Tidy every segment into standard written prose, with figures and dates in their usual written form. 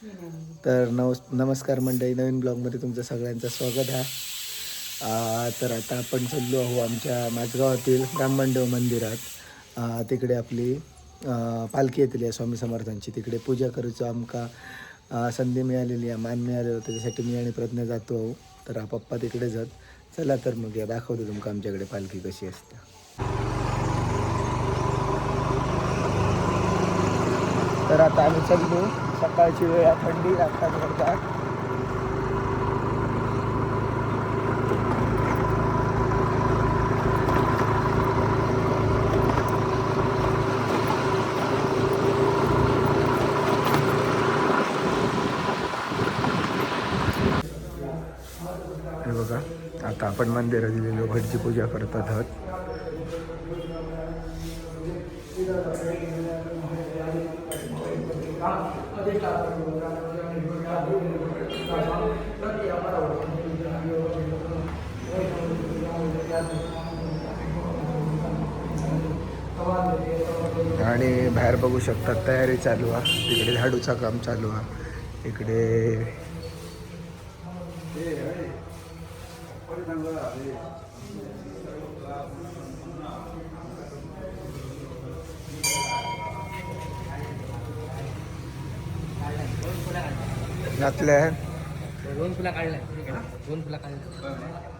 तर नमस्कार मंडळी, नवीन ब्लॉगमध्ये तुमचं सगळ्यांचं स्वागत आहे. तर आता आपण चाललो आहो आमच्या माझगावातील ब्राह्मणदेव मंदिरात. तिकडे आपली पालखी येतली आहे स्वामी समर्थांची. तिकडे पूजा करूचं आमका संधी मिळालेली आहे, मान मिळालेलं, त्याच्यासाठी मी आणि प्रज्ञा जातो आहो. तर पप्पा तिकडे जात. चला तर मग या दाखवतो तुमका आमच्याकडे पालखी कशी असते. तर आता आम्ही चाललो, सकाळची वेळ, थंडी आता करतात. हे बघा, आता आपण मंदिरात गेलेलो, भटची पूजा करतात आहोत. आणि बाहेर बघू शकतात तयारी चालू आहे. तिकडे झाडूचं काम चालू आहे. इकडे घातल्या दोन फुला काढलाय, दोन फुला काढलाय.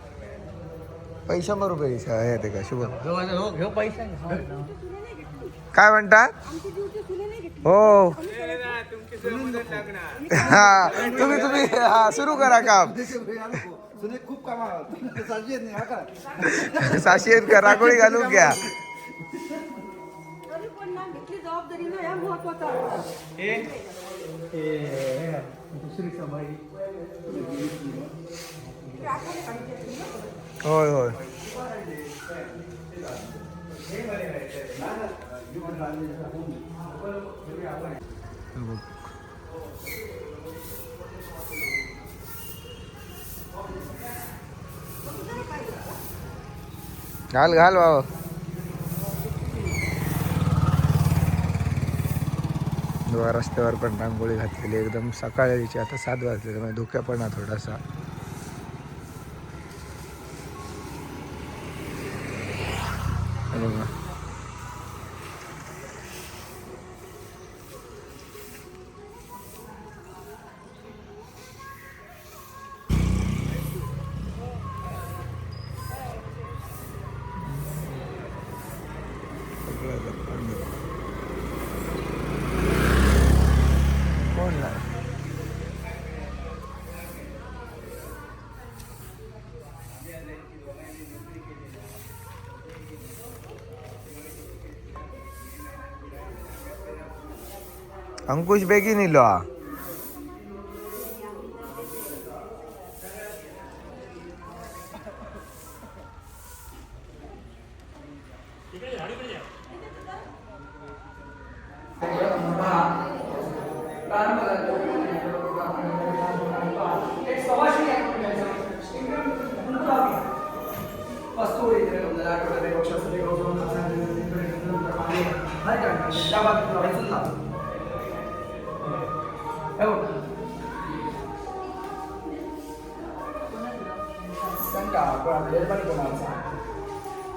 पैसा मारू पैसा आहे ते का शुभ घेऊ पैसा. काय म्हणतात? हो हा, तुम्ही हा सुरू करा काम. खूप काम साशी आहेत का? रांगोळी घालून घ्या. होय होय. घाल घाल बाबा. रस्त्यावर पण रांगोळी घातलेली एकदम सकाळची. आता 7 वाजले, त्यामुळे धुक्यापणा थोडासा. बघा, कोण नाही. अंकुश बेगीन इलो.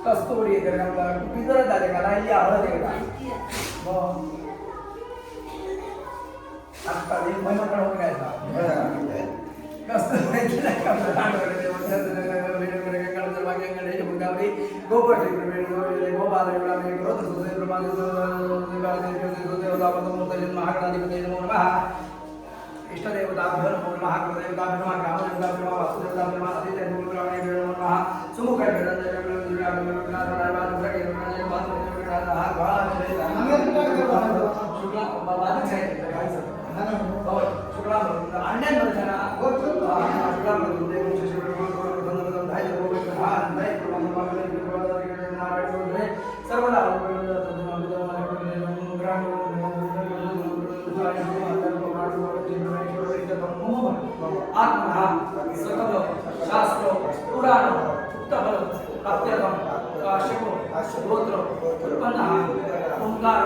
कस्तुरी कुठे झाले का नाही आवडत आहे का आता एक महिना होऊन घ्यायचा. आत्मा सकल शास्त्र पुराण उत्तम प्रत्येकम काशिको गोत्र उत्पन्न ओंकार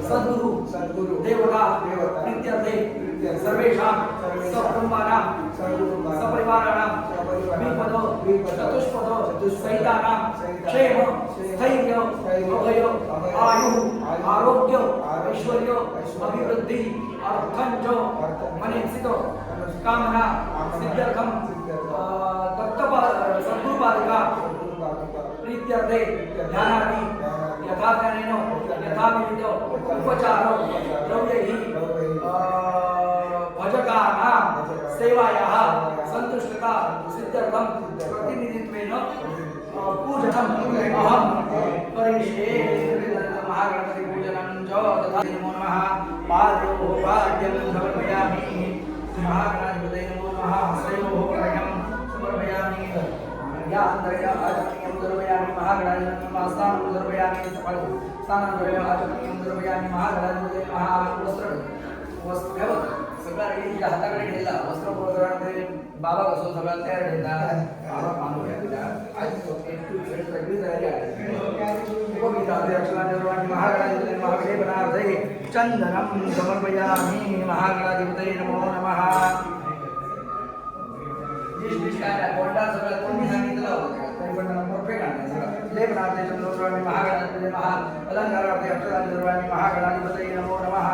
सद्गुरु देवता प्रीत्यर्थे सर्वेषां सकुटुम्बानां सपरिवाराणां विपदो चतुष्पदो सहितानां क्षेम स्थैर्य अभय आयुः आरोग्य ऐश्वर्य अभिवृद्धि अर्थंच मनेक्षितो कामना सिद्ध्यर्थं सद्गुरुपादिका प्रीत्यर्थे ध्यानादि यथाज्ञानेन यथाविहित उपचारो द्रव्यैः भजकानां सेवायाः सन्तुष्टता सिद्ध्यर्थं प्रतिनिधित्वेन पूजनम् अहं करिष्ये। महागणपति पूजनं च तथा नमो नमः पादयोः पाद्यं समर्पयामि। महागणाधिपतये नमो नमः हस्तयोः अर्घ्यं समर्पयामि। यान्तरया आचमनीयं दर्पयामि। महागणाधिपतये नमः स्नानं दर्पयामि। स्नानं दर्पयामि आचमनीयं दर्पयामि। महागणाधिपतये नमः वस्त्र सगळ्या रेडी हाताकडे घेतला वस्त्र पुरवणारे बाबा कसं सगळ्या तयार घेतात बाबा मानूया सगळी तयारी आहे महागणाधिपतये महागणेपनार्थै चंदनं समर्पयामि। महागणाधिपतये नमो नमः। कोणता सगळं कोणी सांगितलं होतं तरी पण परफेक्ट आहे सगळं लेपनार्थे चंद्रोद्रवाणी महागणाधिपतये महा अलंकारार्थे अक्षराधिपतये महागणाधिपतये नमो नमः।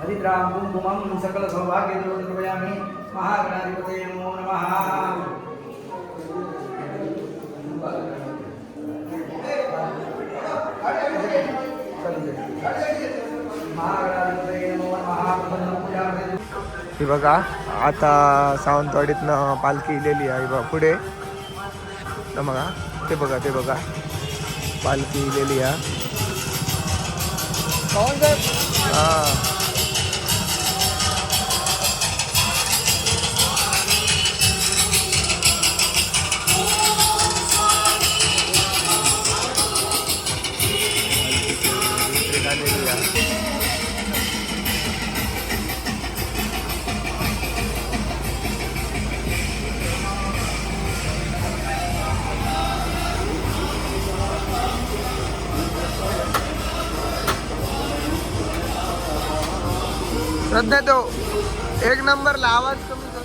हरिद्रां कुंकुमं सकल सौभाग्य द्रव्यामि। महागणाधिपतये नमो नमः। महागणाधिपतये नमो नमः। हे बघा आता सावंतवाडीतनं पालखी इलेली आहे बघा पुढे तर बघा ते बघा पालखी इलेली आहे हां श्रद्धा तो एक नंबरला आवाज कमी कर.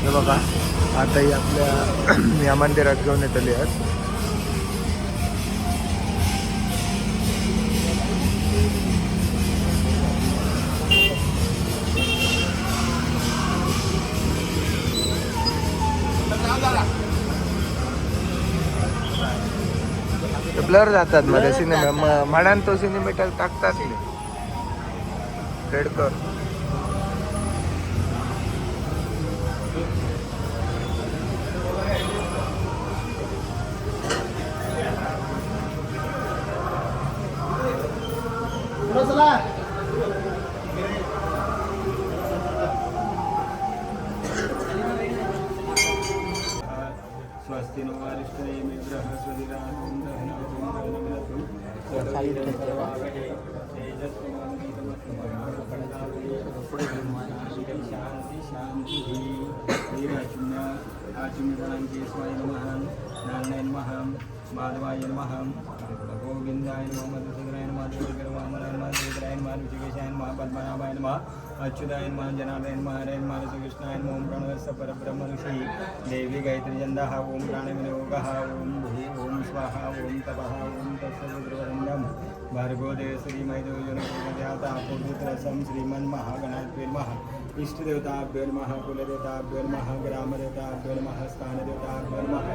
हे बघा आताही आपल्या या मंदिरात घेऊन येतली आहेत. ब्लर जातात मध्ये सिनेमा म्हणान तो सिनेमेटर टाकतात रेड कर. स्वस्ति नो वारिष्ठे मित्रः शांति शांति वीराचुन्य आचुम्यगणांके स्वाय नमः नारायणाय नमः माधवाय नमः गोविंदाय नमः मधुसूदनाय नमः देवगर्वामनाय नमः देवराय नमः ऋषिकेशाय नमः पद्मनाभाय नमः अच्युताय नमः जनार्दनाय नमः हरे नमः कृष्णाय नमः ओम प्रणवस्य परब्रह्म ऋषि देवी गायत्री छन्दः ओम प्राणविनियोगः ओम भूः ओम स्वाहा ओम तपः ओम तत्सवितुर्वरेण्यं भार्गो देवश्रीमयो जनकजाता पुत्रसं श्रीमन्महागणाधिपते नमः इष्टदेवताभ्यो नमः कुलदेवताभ्यो नमः ग्रामदेवताभ्यो नमः स्थानदेवताभ्यो नमः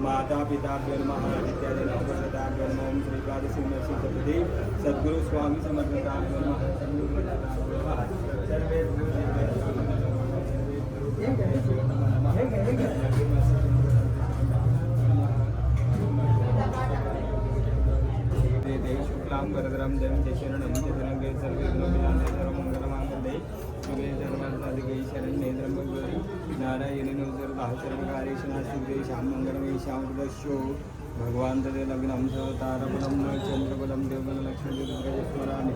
मातापिताभ्यो नमः इत्यादिदेवताभ्यो नमः ओम श्रीपादसिंहसुतपति सद्गुरु स्वामी समर्थताभ्यो नमः सद्गुरुदेवताभ्यो नमः सर्वे शुक्लां वरदरं देवं शरणं चतुरङ्गे सर्वे सर्वमङ्गलमाङ्गल्ये विष्णुवे सर्वार्थाधिकै शरण्ये त्र्यंबके नारायणे नमोस्तुते सर्वकार्येषु नास्ति श्याम मंगलमे श्यामदस्यो भगवान तदे लग्नं तारबलं चंद्रबलं देवबलं लक्ष्मीदेवं स्मरामि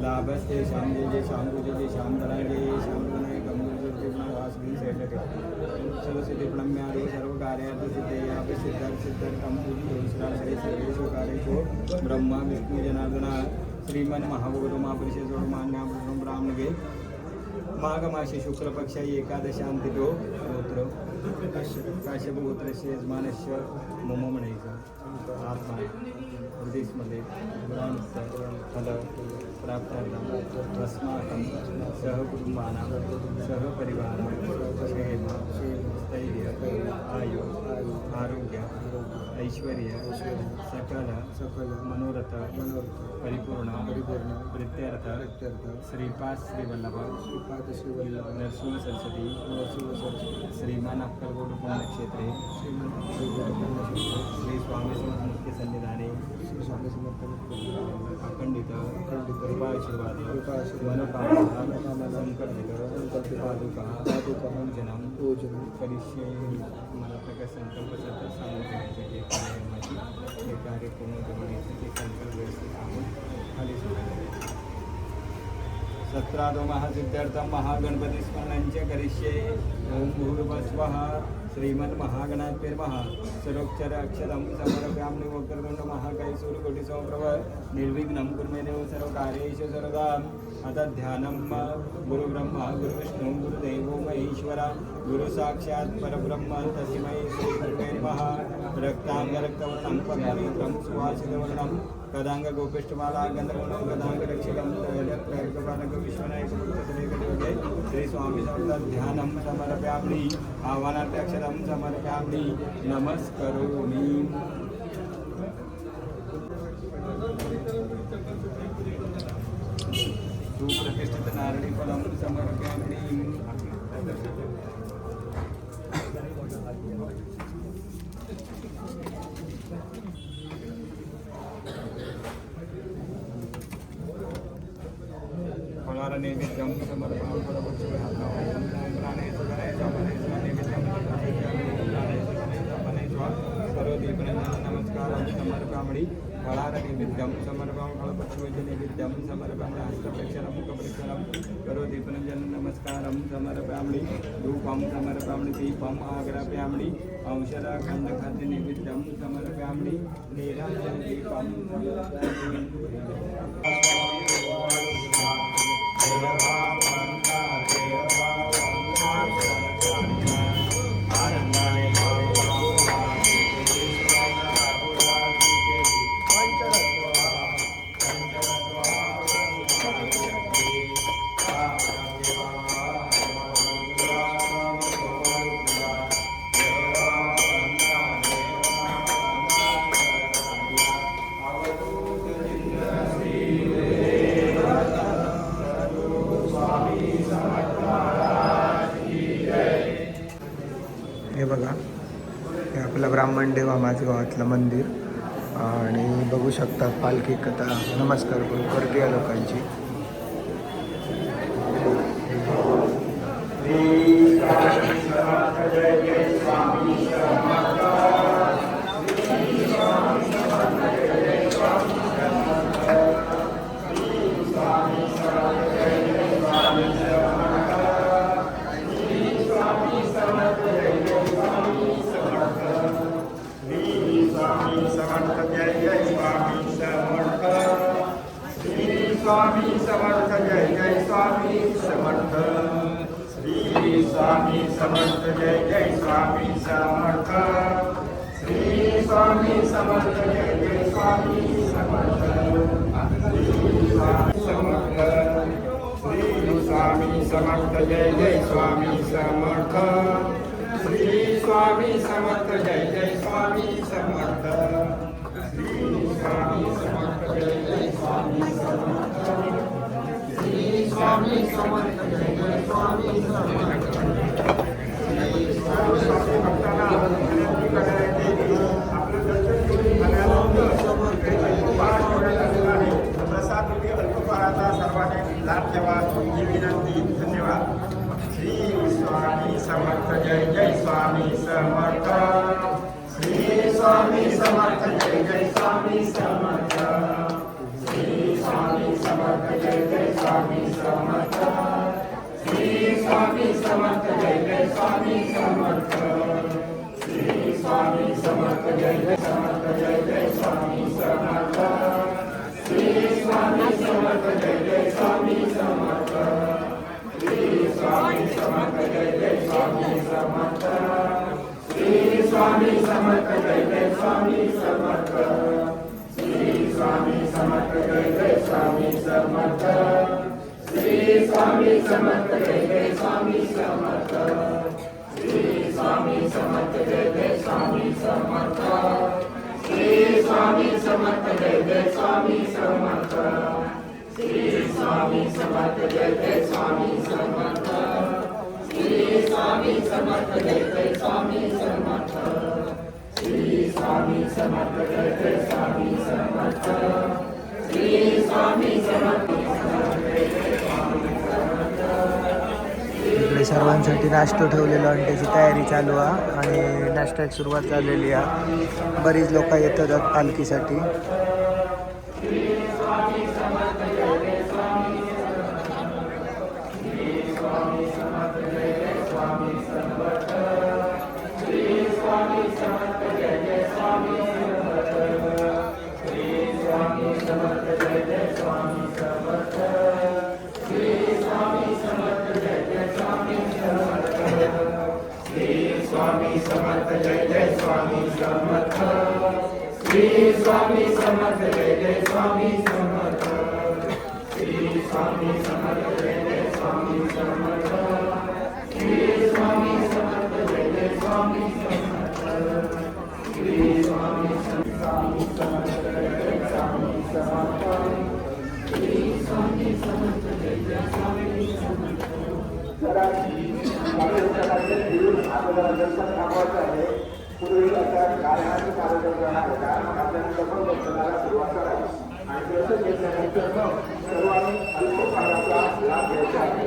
लाभस्ते श्याम जय श्याम पूजे श्याम धनाय श्याम धनाय गंगूर्तिर्वासुदेव शैलके सरस्वती प्रणम्यारो सर्वकार्यार्थ सिद्धे सिद्धर्थम श्री सर्वेषु कार्येषु ब्रह्मा विष्णु जनार्दन श्रीमन महाभोगो महापुरुषेश्वर मान्यापुरुषं ब्राह्मणे माघमासे शुक्लपक्ष एकादशांतितो गोत्र काश्यपगोत्रस्य यजमानस्य मम म्हणायचं आत्मा हृदयमध्ये फल प्राप्तार्थं अस्माकं सहकुटुंबानां सहपरिवारां क्षेम स्थैर्य आयु आरोग्य ऐश्वर्य सकल मनोरथ परिपूर्ण प्रीत्यर्थ श्रीपाद श्रीवल्लभ नरसिंह सरस्वती श्रीमान अक्कलकोट पुण्यक्षेत्रे श्री स्वामी समर्थ सन्निधाने अखंडित कृपाशीर्वाद मनोकामना संकल्पित पादुका पूजनं करिष्ये मला प्रकाश संकल्प सतत सांगण्याचे जे कार्यक्रमाची हे कार्य पूर्ण करण्याचे जे संकल्प व्यवस्थित आपण खाली सोडले 17 महासिद्धार्थं महागणपती स्मरणंच करिष्ये ओम भूर्भुवस्वः श्रीमन्महागणाधिपतिर्मः सर्वोच्चार अक्षरं समर्पयामि वक्रतुण्ड महाकाय सूर्यकोटि समप्रभ निर्विघ्नं कुर्मे देव सर्वकार्येषु सर्वदा अथ ध्यानं गुरुब्रह्मा गुरुविष्णु गुरुदेवो महेश्वर गुरुसाक्षात् परब्रह्म तस्मै श्रीगुरुवे नमः रक्ताङ्गरक्तवर्णं पद्मनेत्रं सुवासितवर्णं कदाङ्गगोपिष्ठमाला गन्धर्वणं कदाङ्गरक्षकं त्रैलोक्यपालक विश्वनायकपुत्रसुरेकयोगे श्रीस्वामी समर्थ ध्यानं समर्पयामि आह्वानार्थक्षरं समर्पयामि नमस्करोमि सुप्रतिष्ठित नारळी फलं समर्पयामि नैवेद्यं समर्पयामि नमस्कारं समर्पयामि फलारनैवेद्यं समर्पयामि फलपक्षुवैद्यनैवेद्यं समर्पयामि हस्तप्रक्षालं मुखप्रक्षालं करोदीपनञ्जनं नमस्कारं समर्पयामि धूपं समर्पयामि दीपम् आग्रापयामि औषधखण्डखाद्यनैवेद्यं समर्पयामि नीराञ्जनदीपं हे बघा हे आपलं ब्राह्मण देवा माझगावातलं मंदिर आणि बघू शकता पालखी कथा नमस्कार परकीय लोकांची स्वामी समर्थ जय जय स्वामी समर्थ श्री स्वामी समर्थ जय जय स्वामी समर्थ श्री स्वामी समर्थ जय जय स्वामी समर्थ श्री स्वामी समर्थ जय जय स्वामी समर्थ श्री स्वामी समर्थ जय जय स्वामी समर्थ श्री स्वामी समर्थ जय जय स्वामी समर्थ श्री स्वामी समर्थ जय जय स्वामी समर्थ प्रसाद अल्पहाराचा सर्वांनी लाभ घ्यावा ही विनंती. धन्यवाद. समर्थ श्री स्वामी समर्थ जय जय स्वामी समर्थ श्री स्वामी समर्थ जय जय स्वामी समर्थ श्री स्वामी समर्थ जय जय समर्थ जय जय स्वामी समर्थ श्री स्वामी समर्थ जय जय स्वामी समर्थ श्री स्वामी समर्थ जय जय स्वामी समर्थ श्री स्वामी समर्थ जय जय स्वामी समर्थ श्री स्वामी समर्थ जय जय स्वामी समर्थ श्री स्वामी समर्थ जय जय स्वामी समर्थ श्री स्वामी समर्थ जय जय स्वामी समर्थ श्री स्वामी समर्थ जय जय स्वामी समर्थ श्री स्वामी समर्थ जय जय स्वामी समर्थ श्री स्वामी समर्थ जय जय स्वामी समर्थ श्री स्वामी समर्थ जय जय स्वामी समर्थ श्री स्वामी समर्थ इकडे सर्वांसाठी नाश्ता ठेवलेला आणि त्याची तयारी चालू आहे आणि नाश्त्याची सुरुवात झालेली आहे. बरीच लोक येतात पालखीसाठी. स्वामी समर्थ जय जय स्वामी समर्थ श्री स्वामी समर्थ जय जय स्वामी समर्थ श्री स्वामी समर्थ जय जय स्वामी समर्थ श्री स्वामी समर्थ जय जय स्वामी समर्थ श्री स्वामी समर्थ जय जय स्वामी समर्थ श्री स्वामी समर्थ जय जय स्वामी समर्थ. आपल्याला दर्शन थांबवायचं आहे. पूर्वी आता गायनाचे कार्यक्रम राहणार होता. मग आपल्याला डबल दर्शनाला सुरुवात करावी आणि दर्शन घेतल्यानंतर मग सर्वांनी अल्पकाळाचा लाभ घ्यायचा आहे.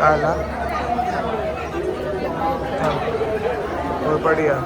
आला और बढ़िया.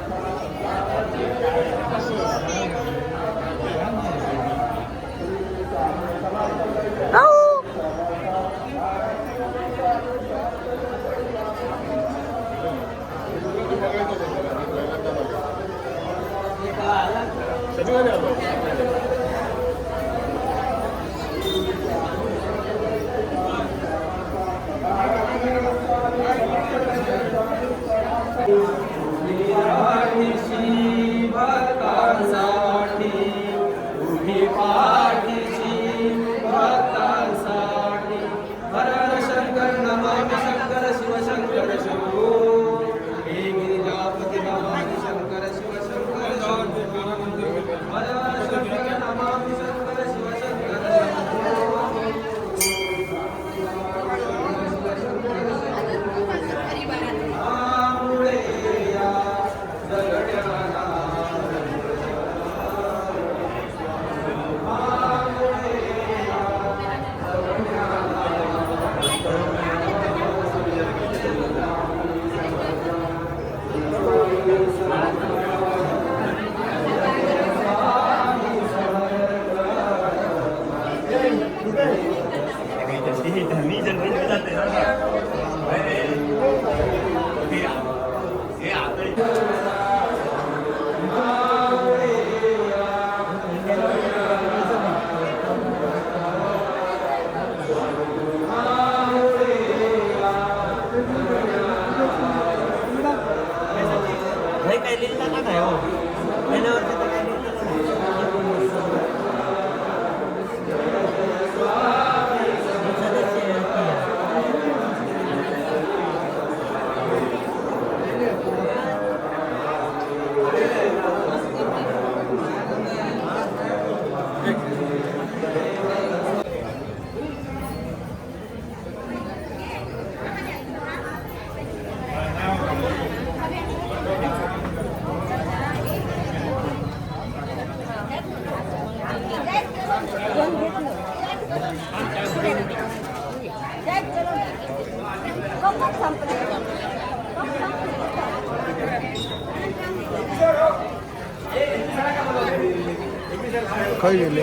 खय गेले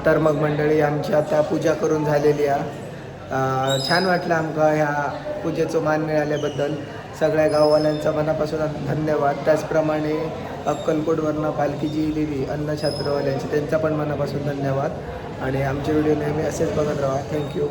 तर मग मंडळी आमची आता पूजा करून झालेली आहे. छान वाटलं आमका ह्या पूजेचं मान मिळाल्याबद्दल सगळ्या गाववाल्यांचा मनापासून धन्यवाद. त्याचप्रमाणे अक्कलकोटवरनं पालखी जी लिहिली अन्नछत्रवाल्यांची त्यांचा पण मनापासून धन्यवाद. आणि आमचे व्हिडिओ नेहमी असेच बघत राहा. थँक्यू.